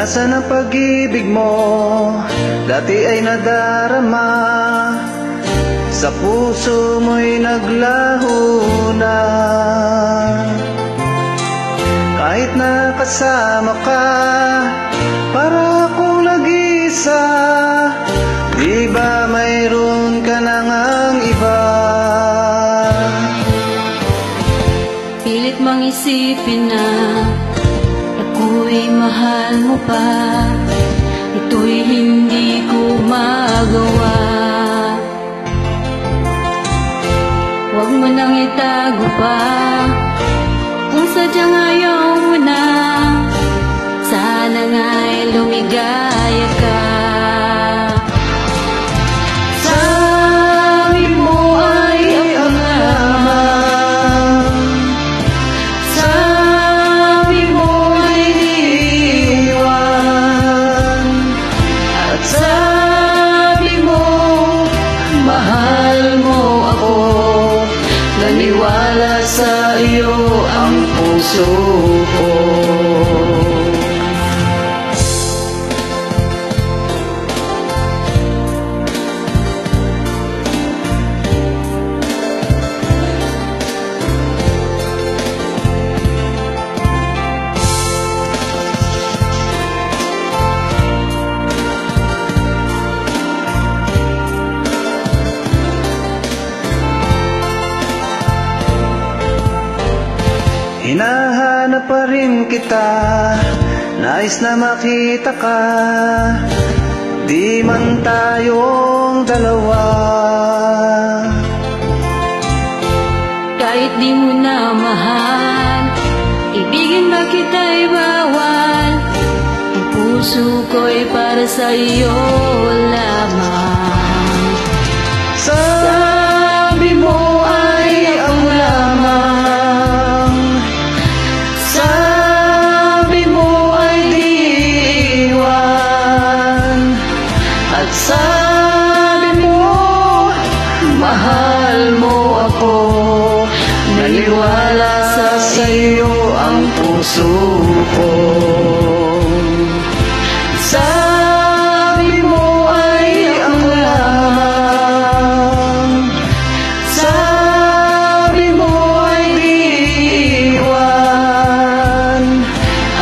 Nasaan ang pag-ibig mo? Dati ay nadarama, sa puso mo'y naglaho na. Kahit nakasama ka, para akong nag-isa. Di ba mayroon ka na ngang iba? Pilit mang isipin na ako'y mahal mo pa. Ito'y hindi ko magawa. Huwag mo nang itago pa, kung sadyang ayaw mo na. Sana nga'y lumigaya ka. Sabi mo ay ako lamang, sabi mo ay iiwan, at sabi mo mahal mo ako. Naniwala sa iyo ang puso ko. Hinahanap pa rin kita, nais na makita ka. Di man tayong dalawa. Kahit di mo na mahal, ibigin ba kita'y bawal. Ang puso ko'y para sa iyo lamang. Sabi mo ay ang lamang, sabi mo ay di iwan, at sabi mo mahal mo ako. Naniwala sa iyo ang puso ko. Sabi mo ay ang lamang, sabi mo ay di iwan,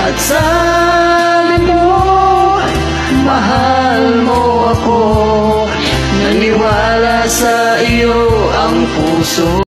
at sabi mo mahal mo ako. Naniwala sa iyo ang puso.